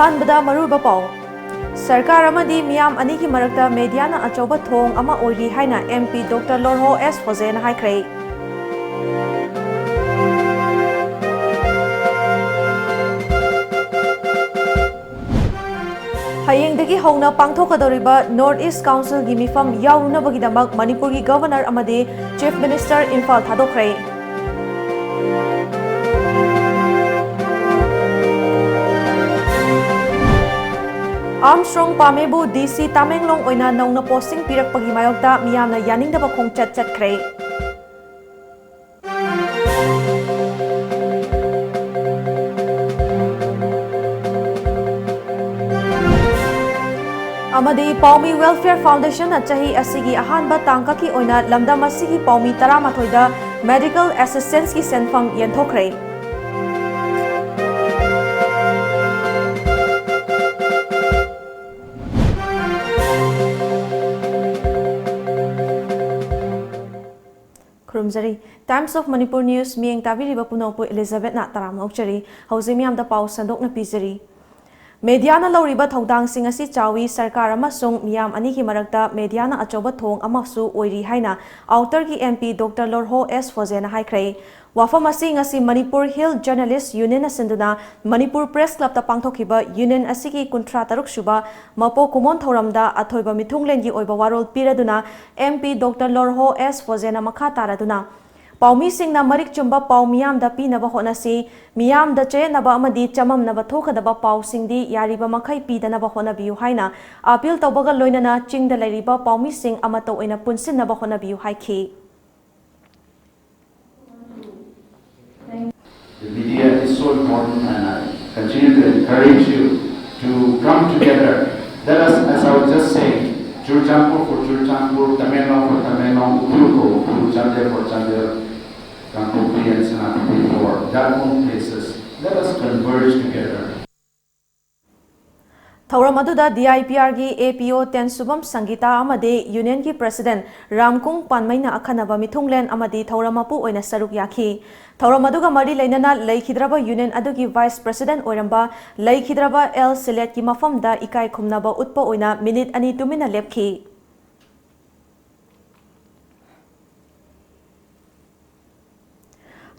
अहानबदा मरुबा पाउ सरकार अमदी मियाम अनि की मरकता मीडियाना अचौबा थोंग अमा ओइरी हाइना एमपी डॉक्टर लोरहो एस फोजेन हाइख्रे हयेंदगी हौना पांगथोकदौरिबा नॉर्थ ईस्ट काउंसिल की मिफम याउरुनबगिदमक मणिपुर की गवर्नर अमदी चीफ मिनिस्टर इम्फाल थादोख्रे आर्मस्ट्रांग पामेबु डीसी तामेंगलोंग ओइना नौना पोस्टिंग पिरकपगी मायोक्ता मियामना यानिंगदबा खोंगचत चतख्रे अमदी पाउमी वेलफेयर फाउंडेशन अचही असिगी अहानबा तांका की ओइना लमदम असिगी पाउमी 18 दा मेडिकल असिस्टेंस की सेंफम यंथोख्रे खुरुमजरी टाइम्स ऑफ मणिपुर न्यूज मियेंग ताबिरिबा पुनोपु एलिजाबेथ ना तरामौचरी हौजे मियामदा पाउ संदोकना पिजरी मीडियाना लौरिबा थौदांगसिंग असि चावी सरकार अमसुंग मियाम अनि की मरकता मीडियाना अचौबा थोंग अमसु ओइरी हाइना आउटर की एमपी डॉक्टर लोरहो एस फोजेना हाइख्रे वाफम असि ngasi Manipur hill journalist union सिंधुना मणिपुर प्रेस क्लब ता पांगथोखिबा यूनियन असि की 53 सुबा मपो कुमोन थौरमदा अथोइबा मिथुंगलेन की ओइबा वारोल पिरदुना एमपी डॉक्टर लोरहो एस फोजेना मखा तारादुना पाउमी सिंगना मरिक चुंबा पाउ मियामदा पीनबा होनसी मियामदा चेनबा अमदी चममनबा थोखदबा पाउ सिंगदी यारिबा मखै पीदनबा होनबियु हाइना अपील तौबगा लोइनना चिंगदा लैरिबा पाउमी सिंग अमतो ओइना पुनसिनबा होनबियु हाइखी The media is so important, and I continue to encourage you to come together. Let us, as I was just saying, Churchampur for Churchampur, Tamenlong for Tamenlong, Ukruko, Ukru, Chandel for Chandel, Kankopri and Senapuri for their own places. Let us converge together. थौरम अदुदा DIPR की APO 10 Subam Sangita अमदे union की president Ramkung पानमैना अखनबा मिथुंगलेन अमदि थौरमपु ओइना सरुक याखी थौरम अदुगा मरी लेनना लेखिद्रबा यूनियन अदुगी वाइस प्रेसिडेंट ओइरंबा लेखिद्रबा एल सिलेट की मफमदा इकाई खुमनबा उत्पा ओइना मिनिट अनि तुमिना लेपखी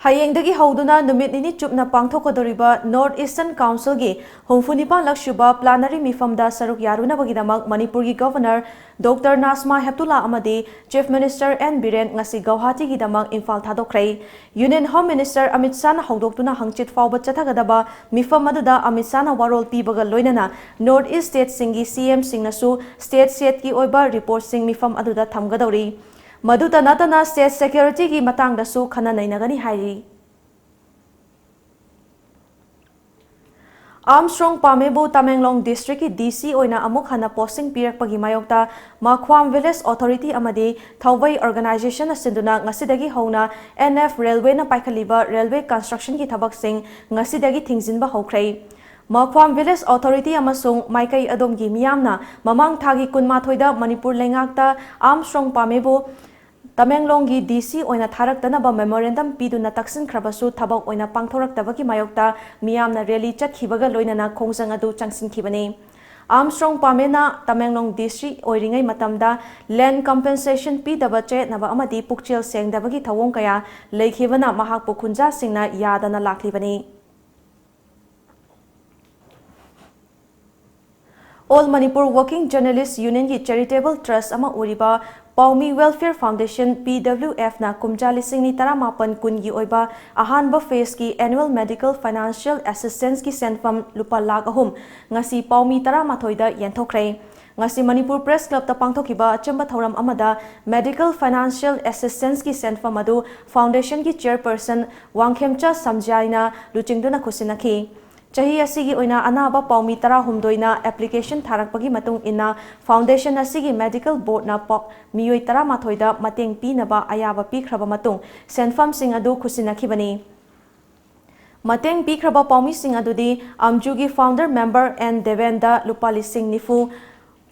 हयेंदगी हौदुना नुमित निनि चुपना पांगथोकदोरिबा नॉर्थ ईस्टर्न काउंसिल की हुंफुनिपा लक्षुबा प्लानरी मिफमदा सरुक यारुनबगिदमक मणिपुर की governor doctor Najma हेप्तुला अमदी chief minister N Biren ngasi Guwahati की दमक इम्फाल थादोख्रे union home minister Amit Shah ना हौदोक्तुना हंगचित फावबा चथगदबा मिफम अदुदा अमित शाह ना वारोल पीबगा लोइनना नॉर्थ ईस्ट स्टेट सिंगी सीएम सिंगनसु स्टेट सेट की ओइबा रिपोर्ट सिंग मिफम अदुदा थमगदौरी मधुता नतना स्टेट सिक्योरिटी की मतंगदसु खना नैनगनी हाइरी आर्मस्ट्रांग पामेबु तमेंगलोंग डिस्ट्रिक्ट की डीसी ओइना अमुक हना पोस्टिंग पिरकपगी मायोक्ता माख्वाम विलेज अथॉरिटी अमदि थौबै ऑर्गेनाइजेशन सिंधुना ngasiदगी हौना एनएफ रेलवे ना पाइखलिबा रेलवे कंस्ट्रक्शन की थबकसिंग ngasiदगी थिंगजिनबा हौख्रै माख्वाम विलेज अथॉरिटी अमसुंग माइकई अदोमगी मियामना ममांग थागी कुनमाथोइदा मणिपुर लेंगाक्ता आर्मस्ट्रांग पामेबु तमेंगलोंग की डीसी ओइना थारक्तनबा मेमोरेंडम पीदुना तक्सिनख्रबसु थबक ओइना पांगथोरक्तबगी मायोक्ता मियामना रैली चतखिबगा लोइनना खोंजंग अदु चंगसिनखिबनी आर्मस्ट्रांग पामेना तमेंगलोंग डिस्ट्रिक्ट ओइरिंगै मतमदा लैंड कंपेंसेशन पीदबा चेनबा अमदि पुक्चेल सेंगदबगी थवोंग कया लेखिबना महाकपु खुंजा सिंगना यादना लाखलिबनी all Manipur working journalist union की चैरिटेबल ट्रस्ट अमा उरिबा पाउमी वेलफेयर फाउंडेशन PWF ना कुमजा लिसिंगनी 18 कुनगी ओइबा अहानबा फेस की एनुअल मेडिकल फाइनेंशियल असिस्टेंस की सेंफम लुपा लाख अहुम ngasi पाउमी 18 दा यंथोख्रै ngasi मणिपुर प्रेस क्लब ता पांगथोखिबा अचंबा थौरम अमदा मेडिकल फाइनेंशियल असिस्टेंस की सेंफम अदु फाउंडेशन की चेयरपर्सन वांगखेमचा समजाइना लुचिंगदुना खुसिनखी चाही असिगी ओइना अनाबा पाउमी 10 एप्लीकेशन थारकपगी मतुंग इना फाउंडेशन असिगी मेडिकल बोर्ड ना मियोई 13 दा मतेंग पीनबा अयाबा पीख्रबा मतुंग सेंफम सिंग अदु खुसिनखिबनी मतेंग पीख्रबा पाउमी सिंग अदुदी अमजुगी फाउंडर मेंबर एन देवेंदा लुपा लिसिंग निफु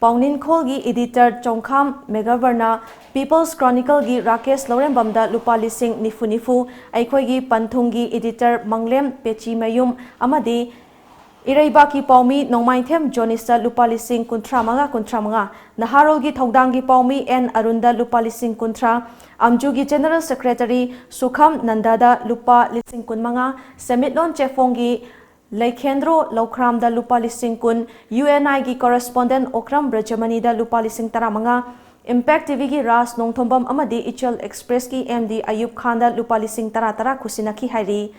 पाउनिनखोल की एडिटर चौखाम मेगावर्ना पीपल्स क्रॉनिकल की राकेश लौरेंबमदा लुपा लिसिंग निफु निफु अखोई की पंथुंग की editor Manglem पेची Mayum अमदी Iraibaki Paumi Nongmaithem Jonista Lupalising Kuntra, Naharogi Togdangi Paumi N Arunda Lupalising Kuntra, Amjugi General Secretary Sukham Nandada Lupa Lising Kunmanga, Semitlon Chefongi Laikendro Lokramda Lupalising Kun, UNI gi correspondent Okram Brajamani da Lupalising Taramanga, Impact TV gi Ras Nongthombam Amadi Ichel Express ki MD Ayub Khanda Lupalising Taratara Kusinaki Hairi.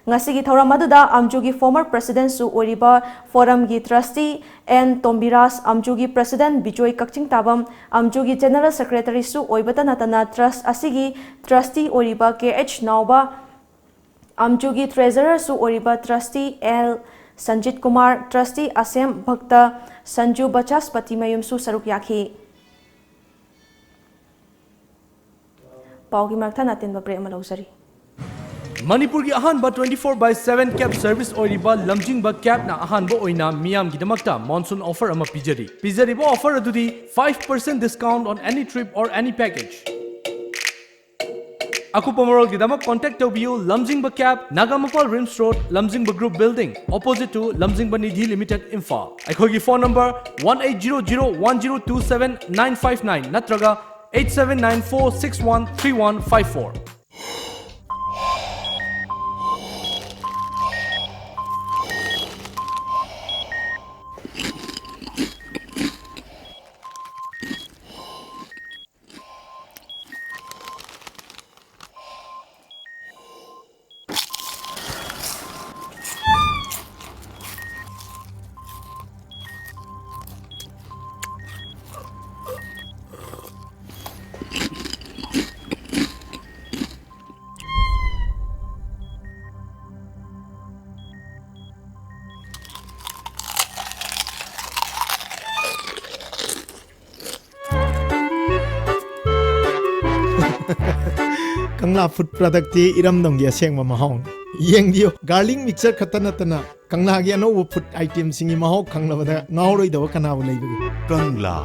Ngasigi thauram aduda Amjugi former president su oriba forum gi trustee N Tombiras Amjugi president Bijoy Kakching Tabam Amjugi general secretary su oibata natana trust asigi trustee oriba KH Nauba Amjugi treasurer su oriba trustee L Sanjit Kumar trustee Asem Bhakta Sanju Bachaspati Mayum su saruk yakhi Paugi Martha Natin Babre Malausari Manipur ki ahanba 24/7 cab service oiriba lamjingba cab na ahanba oina miyam gidamakta monsoon offer ama pijari. Pijari ba offer adudi 5% discount on any trip or any package. Akupamorol gidamak contact tobiu Lamjingba cab Nagamapal Rims Road Lamjingba Group Building opposite to Lamjingba Nidhi Limited Imphal. Aikogi phone number 18001027 natraga 8794613154. Kangla food product ti iram dong gi aseng ma mahong yeng dio garlic mixer khatana tana kangla gi ano food item singi mahok khangla bada ngauroi do kana bu leibu Kangla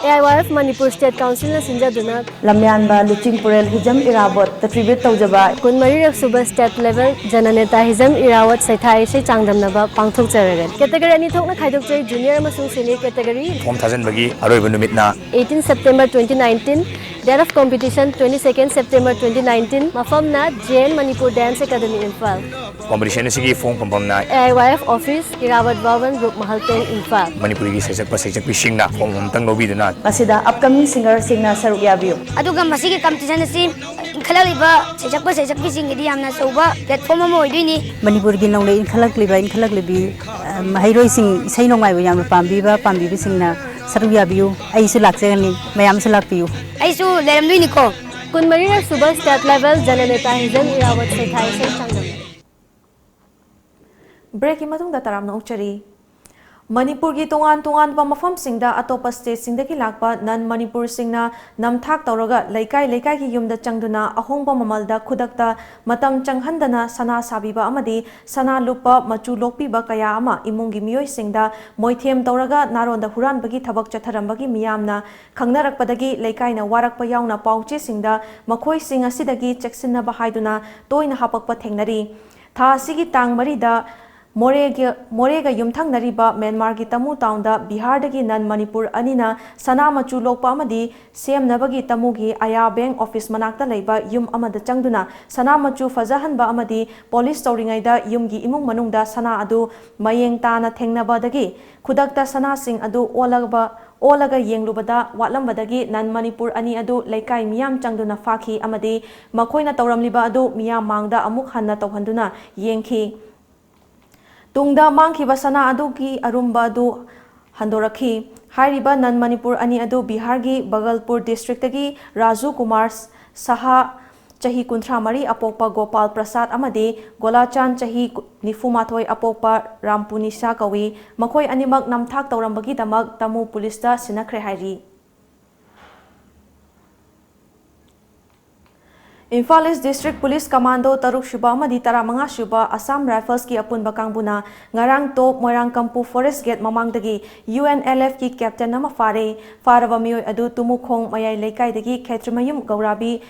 AIYF Manipur State Council na sinjaduna Lamyanba Luching Purel Hijam Irabot the tribute tawjaba kunmari suba state level jananeta hizam irawat saithai se changdamnaba pangthok jarare category ani thokna khaidok jai junior amasung senior category form thajan bagi aroiba numitna 18 September 2019 date of competition 22nd September 2019 mafamna JN Manipur Dance Academy Imphal competition sigi form pampamna AIYF office irawat Bhavan Group Mahalten Imphal Manipuri gi sejak pisingna form amtang lobiduna Masida upcoming singer singna saruk yabiyo aduga masigi competition asi inkhaliba sejak pising gi amna soba platform mo oidini Manipur gi nongle inkhalak libi mahairoi sing sei nongmai bu yam pambi singna saruk yabiyo aisu lakjagani mayam su lakpiyu aisu leramduini ko kunmari suba state level jananeta hizam irawat saithai se changdam break imatung da taram na uchari Manipur gi tongan pa mafam singda atopa state singda ki lakpa nan Manipur singna namthak tawraga laikai ki yumda changduna ahongba mamalda khudakta matam changhandana sana sabiba amadi sana lupa machu lokpiba kaya ama imungi miyoi singda moithem tawraga naronda huran bagi thabak chatharambagi miyamna khangnarakpadagi laikai na warakpa yauna pauche singda makhoi singa sidagi cheksinna bahaiduna toina hapakpa thengnari tha sigi tang marida Morega yumthang nariba Myanmar ki Tamu town da Bihar dagi nan Manipur anina sana machu lokpa amadi sem nabagi Tamu gi aya bank office manakta leiba yum amada changduna sana machu fajahanba amadi police tawringai da yum gi imung manungda sana adu mayeng tana thengnaba dagi khudakta sana sing adu olaga yenglubada watlambadagi nan Manipur ani adu laikai miyam changduna fakhi amadi makhoina tawramliba adu miyam mangda amuk hanna tawhanduna yengki Tungda mangkiba sana adu ki arumba adu handoraki hairiba nan Manipur ani adu Bihar gi Bagalpur district gi Raju Kumar Saha chahi kunthra mari apokpa Gopal Prasad amadi Golachan chahi nifumathoi apokpa Rampunisa kawi makhoi animak namthak tawrambagi damak Tamu police da sinakhre hairi Imphal East District Police Commando Taruk Shuba Amadi Taramanga Shuba Assam Rifles ki Apunba Kangbuna Ngarang Top Moirang Kampu Forest Gate Mamangdagi UNLF ki Captain nama Farava Miyoi Adu Tumukhong Mayai Laikai dagi Khetrimayum Gaurabi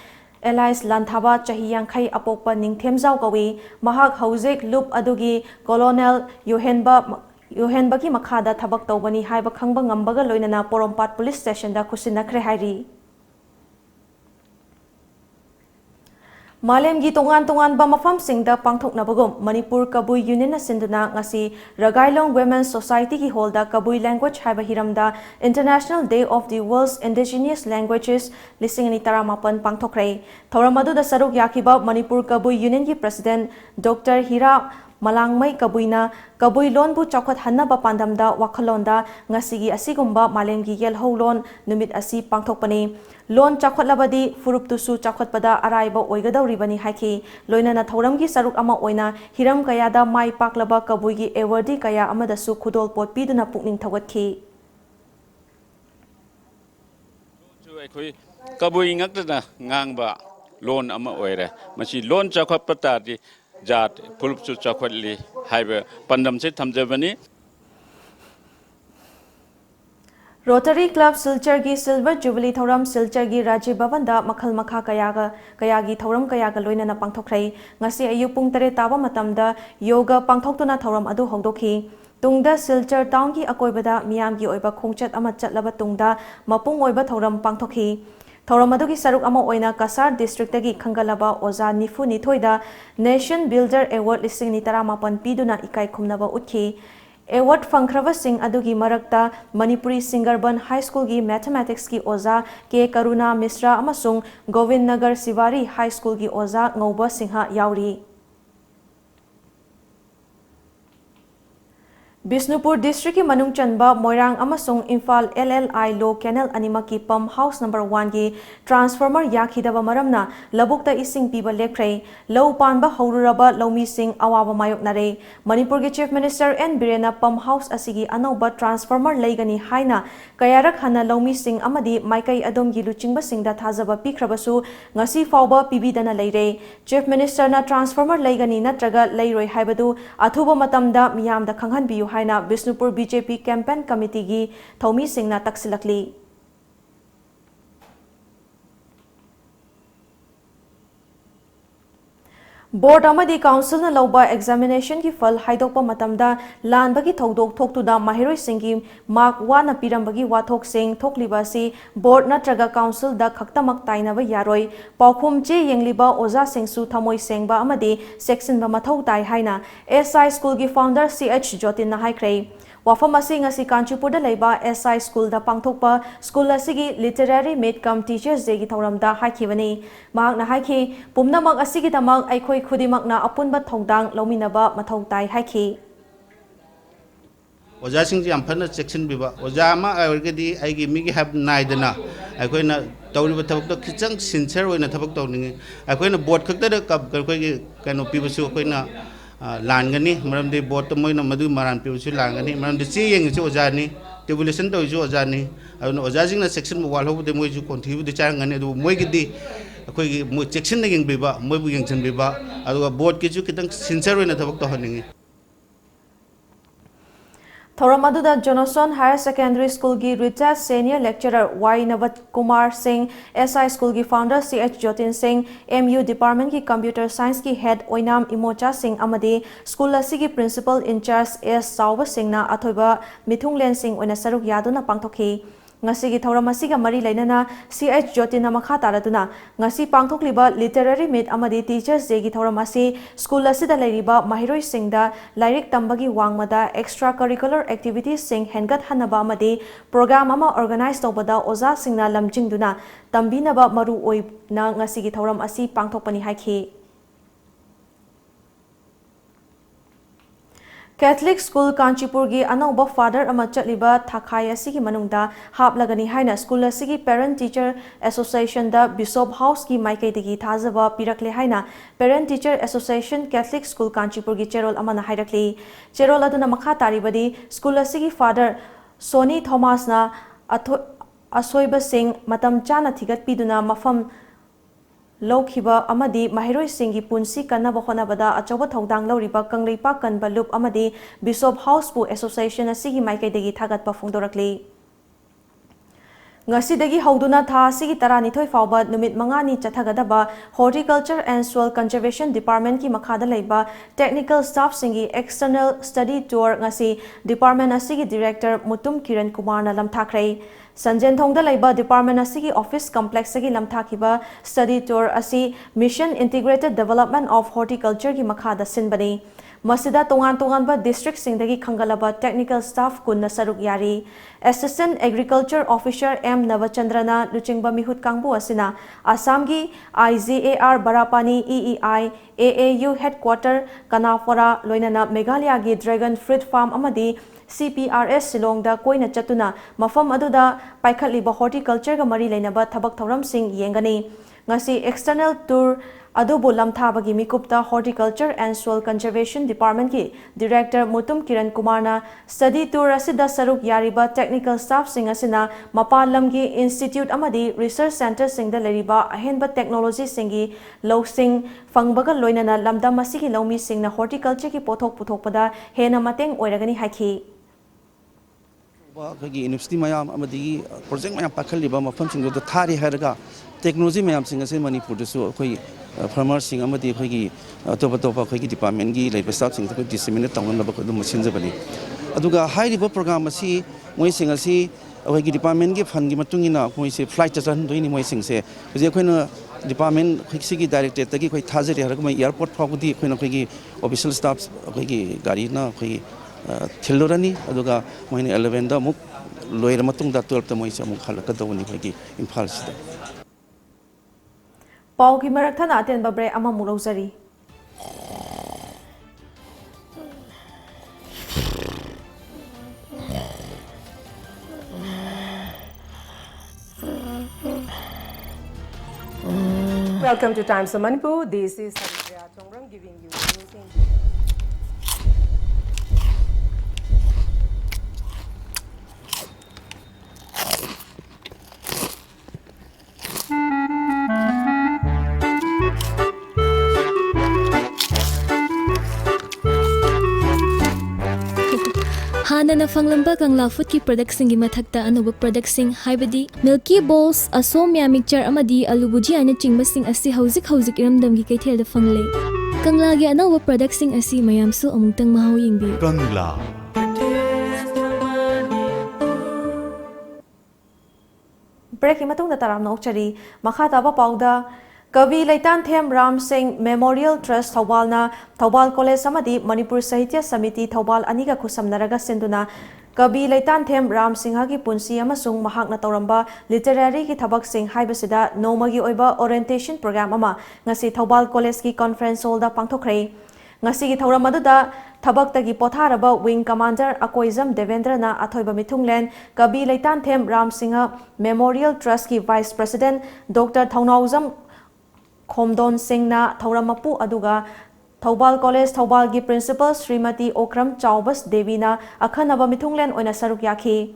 Elias Lanthaba chahi yangkhai apokpa ningthemjau kawi mahak hauzik loop adugi Colonel Yohenba ki makhada thabak tawbani haiba khangba ngambaga loinana Porompat Police Station da khusinakre hairi Malem gi tongan ba mafam singda pangthoknabagum Manipur Kabui Union na sinduna ngasi Ragailong Women's Society ki holda Kabui language haiba hiramda International Day of the World's Indigenous Languages lisingani taramapan pangthokrai thoramadu da saruk yakiba Manipur Kabui Union ki President Dr. Hira Malangmai Kabuina Kabui lon bu chakhat hannaba pandamda wakhalonda ngasigi asigumba malemgi yelholon numit asi pangthokpani lon chakhat labadi furup tusu chakhat pada araiba oigadawribani haiki loinana thoramgi saruk ama oina hiram kayada mai paklaba kabuigi awardee kaya amada su khudol pot piduna pukning thawatki kabui ngakna ngangba lon ama oire machi lon chakhat patadi Jat Pulpsu Chakwatli Highway Pandam se Thamjabani Rotary Club Silchar gi Silver Jubilee Thoram Silchar gi Rajiv Bhavan da makhal makha kayagi thoram kayaga loinana pangthokrai ngasi ayu pung 3 taba matamda yoga pangthoktuna thoram adu hongdokhi tungda Silchar town gi akoibada miyam gi oiba khongchat ama chatlaba tungda mapung oiba thoram pangthokhi Thoramadu ki saruk ama oina Kasar district tagi khangalaba oza nifu nithoida Nation Builder Award lising ni taramapan piduna ikai khumnaba utki award fangkrava sing adugi marakta Manipuri Singarban High School gi mathematics ki oza K Karuna Misra amasung Govind Nagar Sivari High School gi oza Ngauba Singha yauri Bisnupur District ki Manung Chanba Moirang amasung Imphal LLI Low Canal Animaki Pump House number 1 gi transformer yakhidaba maramna labukta ising piba lekrai low panba haururaba lomi sing awaba mayok nare Manipur gi Chief Minister N Birena Pump House asigi anoba transformer leigani haina kayarak hana lomi sing amadi maikai adom gi luchingba singda thajaba pikhrabasu ngasi fawba pibidana leire Chief Minister na transformer leigani natraga leiroi haibadu athuba matamda miyamda khanghan biyu haina Bisnupur BJP campaign committee gi thomi singna taksilakli Board amadi council na lauba examination ki fal haidokpa matamda lanbagi thodok thoktuda mahiroi singi mark 1 na pirambagi wathok sing thokliba si board natraga council da khaktamak tainaba yaroi paukhum che yengliba oza singsu thamoi sengba amadi section ba mathau tai haina SI school gi founder CH Jotin na haikrei wafam asi ngasi Kanchipur da leiba SI school da pangthokpa school asigi literary meet come teachers day gi thoram da haikhiwani mahak na haikhi pumnamak asigi damak aikhoi khudimak na apunba thongdang lominaba mathau tai haikhi oja sing jam phana section biba oja ma aigedi aigi mi gi have naidana aikoina tawriba thabak to khichang sincere oina thabak tawningi aikoina board khakta da kap koi gi kano pibasu aikoina Langani, Madam de Bottomoina Madu Maran Piusu Langani, Madam de Seeing Ojani, Devolution to Ojani, I know Ojazing a section while over the Moju continue the Changani, Moigidi, a quick section again Biba, Mobu Yankton Biba, I do a board get you sincere in a tabak to hunting. Thoramadu Johnson Higher Secondary School gi retired senior lecturer Y Navat Kumar Singh, SI School gi founder CH Jotin Singh, MU Department ki Computer Science ki head Oinam Imocha Singh amadi school asigi principal in charge S Sauba Singh na athoiba Mithunglen Singh oina saruk yaduna pangthokhi ngasigi thoram asiga mari leinana CH Jotin makha taraduna ngasi pangthokliba literary meet amadi teachers day gi thoram asi school asida leiriba mahiroi singda lairik tambagi wangmada extracurricular activities sing hengat hanaba amadi program ama organize tobada oza singna lamjingduna tambinaba maru oi na ngasigi thoram asi pangthokpani haikhi Catholic School Kanchipur gi anauba father ama chatliba thakai asigi manungda haplagani haina school asigi parent teacher association da Bishop House ki maikai degi thajaba pirakle haina parent teacher association Catholic School Kanchipur gi cherol amana hairakli cherol aduna makha taribadi school asigi father Sony Thomas na asoiba sing matam chana thigat piduna mafam Lokhiba amadi mahiroi singi punsi kanaba honabada achawa thodang lauriba kangleipa kanba loop amadi Bishop House pu association asigi maikai degi thagat pa phongdorakli Ngasidagi hauduna tha sigi taranithoi fawba numit mangani chathagadaba Horticulture and Soil Conservation Department ki makhada leiba technical staff singi external study tour ngasi department asigi director Mutum Kiran Kumar na lamthakrei Sanjen thongda leiba department asigi office complex sigi lamthakiba study tour asi Mission Integrated Development of Horticulture ki makhada sinbani Masida tongan ba district singdagi khangalaba technical staff kunna saruk yari Assistant Agriculture Officer M Navachandrana luchingba mihut kangbu asina Assamgi IZAR Barapani EEI AAU headquarter Kanafora loinana Meghalaya gi Dragon Fruit Farm amadi CPRS Silongda koina chatuna mafam aduda paikhatliba horticulture ga mari leinaba thabak thoram sing yengani ngasi external tour Adobo lamthabagi mikupta Horticulture and Soil Conservation Department ki Director Mutum Kiran Kumar na study tour asida saruk yariba technical staff sing asina mapalamgi institute amadi research center singda leriba ahenba technology singi losing fangbaga loinana lamdam asigi lomi singna horticulture ki pothok puthokpada hena mateng oiragani haki university mayam amadi project mayam pakhaliba mafam singdo thari haraga technology mayam singa se Manipur su koi farmers sing amadi khoi topa khoi department gi like staff sing ko disseminate tawon laba ko dum sinja bani aduga high river program asi moi sing asi khoi department gi fund gi matungina khoi se flight charter doini moi sing se je khoi na department khoi sigi director tagi khoi thajari har ko airport phagudi khoi na khoi gi official staff khoi gi gari na khoi thilorani aduga moi 11 da muk loira matung da 12 ta moi se muk khalaka dawni khoi gi imphal sida Pau ki marathana aten babre ama mulozari Welcome to Times of Manipur. This is Sarikya Chongrang giving you news in Hana na fanglamba kangla food ki product singi mathakta anuba product sing haibadi milky balls asomya mixture amadi alu bhujia na chingba sing asi hauzik iramdam gi kaithel da fangle kangla gi anawa product sing asi mayam su amungtang mahau yingbi Kangla break imatung da taram nokchari makha taba pauda Kavi Laitan Them Ram Singh Memorial Trust Thawbalna Thawbal College Samadi Manipur Sahitya Samiti Thawbal Aniga Khusamnaraga Sinduna Kavi Laitan Them Ram Singha ki punsi amasung mahakna tawramba literary ki thabak sing haibasida nomagi oiba orientation program ama ngasi Thawbal College ki conference hall da pangthokhrei ngasi ki thawram aduda thabak tagi potharaba wing commander Akoizam Devendra na athoiba mithunglen Kavi Laitan Them Ram Singha Memorial Trust ki vice president Dr. Thaunauzam Khomdon Singh na Thawramapu aduga Thawbal College Thawbal gi principal Srimati Okram Chaubas Devi na akhanaba mithunglen oina saruk yakhi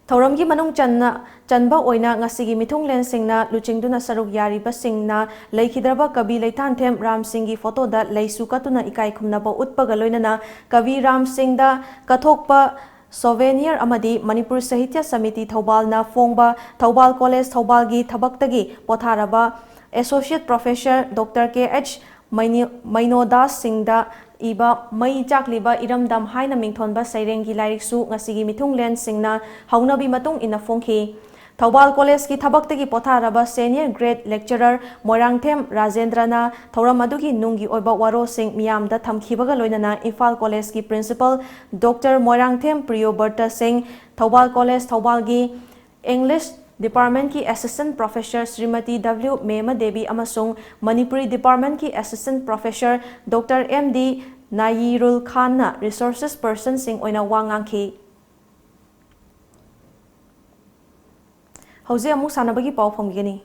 Thawram gi manung chanba oina ngasigi mithunglen singna luchingduna saruk yariba singna leikidraba Kavi Laitan Them Ram Singh gi photo da leisukatuna ikai khumnaba utpaga loinana Kavi Ram Singh da kathokpa Souvenir amadi Manipur Sahitya Samiti Thawbal na fongba Thawbal College Thawbal gi thabaktagi potharaba Associate Professor Dr. K.H. Mainodas Singda iba mai jakliba iramdam haina mingthonba sairengi lairiksu ngasigi mithunglen singna haunabi matung ina fongki Thawbal College ki thabaktagi potharaba senior grade lecturer Moirangthem Rajendrana Thawram adugi nungi oiba waro sing miyamda thamkhibaga loinana Imphal College ki principal Dr. Moirangthem Priyoberta Singh Thawbal College Thawbal gi English Department ki Assistant Professor Srimati W. Mema Devi amasung Manipuri Department ki Assistant Professor Dr. M.D. Nayirul Khan na Resources Person sing oina wangangki. Hauze amu sanabagi pau phomgini.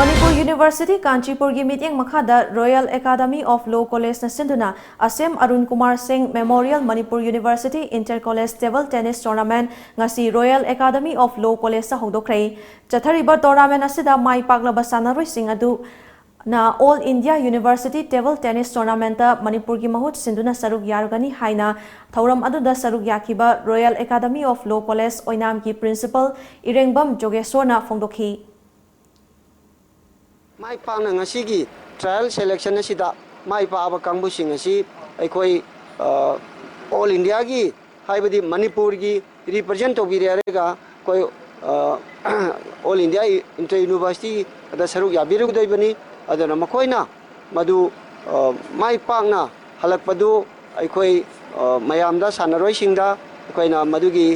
Manipur University University Kanchipur gi meeting makhada Royal Academy of Law College na sinduna Asem Arun Kumar Singh Memorial Manipur University Inter-College Table Tennis Tournament ngasi Royal Academy of Law College sa hodokhrei chathariba tournament asida mai paklaba sanaroi sing adu na All India University Table Tennis Tournament Manipur gi mahut sinduna saruk yargani haina thauram aduda saruk yakiba Royal Academy of Law College oinam ki principal Irengbam Jogesona phongdokhi mai pang na ngasi trial selection asida mai pa aba kangbu sing asi aikoi All India gi haibadi Manipur gi represent obirega koi All India Inter University da saruk yabiru doi bani adana makoina madu mai pangna halakpadu aikoi mayamda sanaroi singda aikoina madugi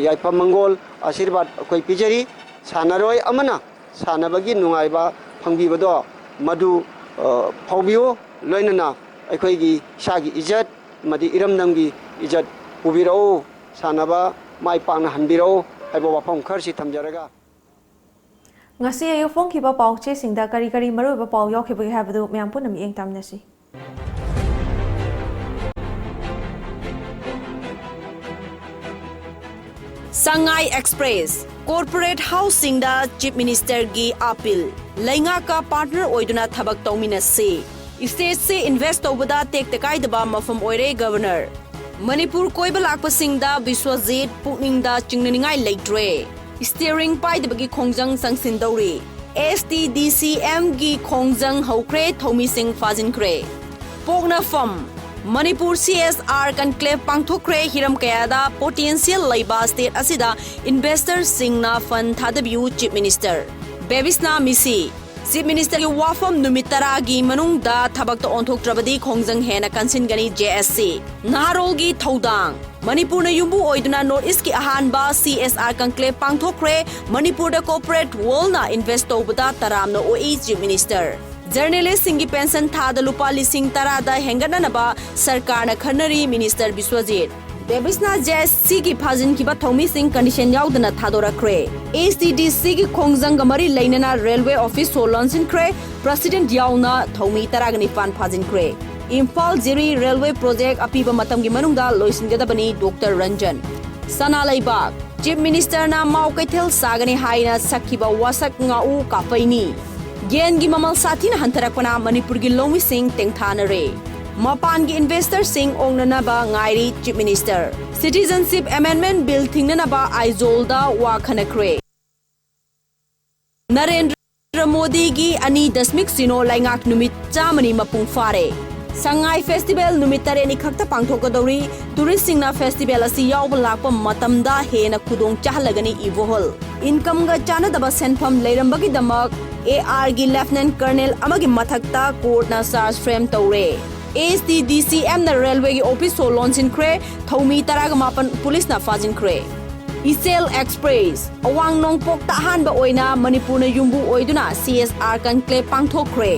yaipa mangol asirbat akoi pijari sanaroi amana sanabagi nungaiba phangbibodo madu phaubiyo loinana aikoigi shagi ijat madi iramnamgi ijat pubirao sanaba mai pangna hanbirao haibo wafam kharsi thamjaraga ngasi ayo phone ki ba pau che singda kari kari maroi ba pau yok khibagi habadu myam punam eng tamnasi Sangai Express Corporate Housing da Chief Minister gi appeal Lainga ka partner oiduna thabak tawmina se State se invest tawbada tek tekai daba mafam oire governor Manipur koiba lakpa singda Biswajit pukning da chingnaningai leitre Steering pai debagi khongjang sangsin dawri STDCM gi khongjang haukre thomi sing fazin kre Pokna fam Manipur CSR conclave pangthokre hiram kayada potential laiba state asida investor singna fund thadabiu chief minister Bebisna misi Chief Minister ki wafam numitara gi manung da thabak to onthok trabadi khongjang hena kansin gani JSC Naharol gi thodang Manipur na yumbu oiduna North East ki ahanba CSR conclave pangthokre Manipur da corporate world na invest tobada taramna OE chief minister Journalist singi pension thada lupa lising tarada hengana naba sarkar na khanari minister Biswajit Bebisna JSC ki phajin ki ba thomi sing condition yaudana thadora kre STDC ki khongjang gamari lainana railway office so launching kre president yauna thomi taragani pan phajin kre Imphal Jiri railway project apiba matam gi manungda loisinggadabani Dr Ranjan Sana Laibak chief minister na mau kaithel sagani haina sakhiba wasak ngau kapaini Gen gi mamal sathi na hantarakpana Manipur gi lomi sing tengthana re Mapan gi investor sing ongnana ba ngairi chief minister Citizenship Amendment Bill thingnana ba aizolda wa khanakre Narendra Modi gi ani dasmik sino laingak numit chamani mapung fare Sangai Festival numitare ni khakta pangthokadori tourist singna festival asi yawba lakpa matamda hena khudong chahlagani ivohol income ga chana daba senfam leirambagi damak AR gi Lieutenant Colonel amagi mathakta court na charge frame tawre STDCM na railway gi office so launching kre thomi taraga mapan police na fajin kre Isel Express awang nong pok ta hanba oina Manipur na yumbu oiduna CSR conclave pangthokre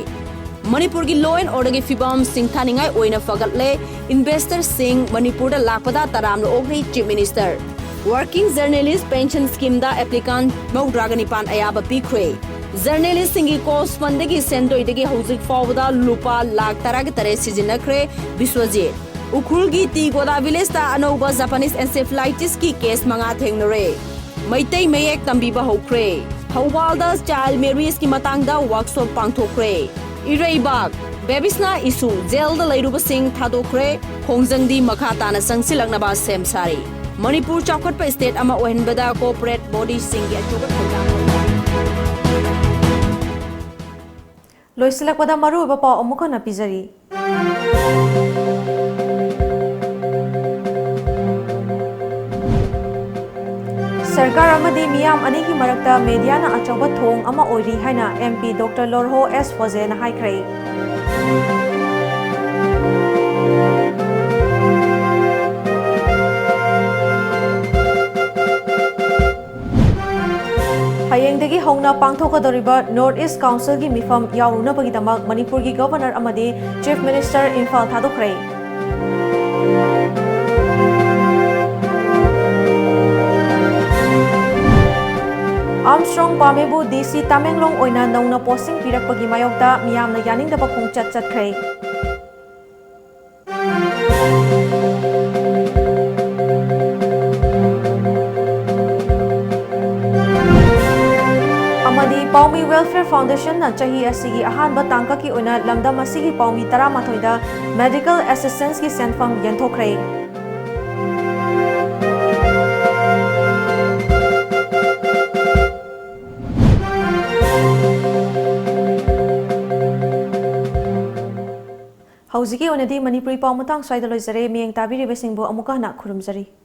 Manipur ki law and order ki fibam sing thaningai oina fagatle investor sing Manipur da lakpada taramno ogri chief minister working journalist pension scheme da applicant mau dragani pan ayaba pikre journalist singi cost fund gi sendoi degi hozik fawda lupa lakh tarag tare sizinakre Biswajit ukhul gi ti goda village ta anoba Japanese encephalitis ki case manga thengnore maitai mayek tambiba hokre hawalda child marriage ki matangda workshop pangthokre Ireibak Bebisna issue jail da lairuba sing thadokre khongjangdi makha tana sangsilaknaba sem sari Manipur chawkhatpa state ama ohenbada corporate body sing ya chogat loisilakpada maru ba pa omukha na pizari Sarkar amadi miyam ani ki marakta media na achoba thong ama oiri haina MP Dr Lorho S Foze na haikrei Hayengdagi hongna pangthokadoriba North East Council gi mifam yauruna bagidamak Manipur gi governor amadi chief minister Imphal thadokhrei Armstrong Pamebu DC Tamenglong oina nauna posting pirakpagi mayokta miyamna yaningdaba khongchat chatkhre. Paumi Welfare Foundation na chahi asigi ahanba tangka ki una lamdam asigi paumi 13 da medical assistance ki senfam yenthokre. Hauziki onadi Manipuri paumatang swaida loizare miyeng tabiri besingbo amuka na khurumjari.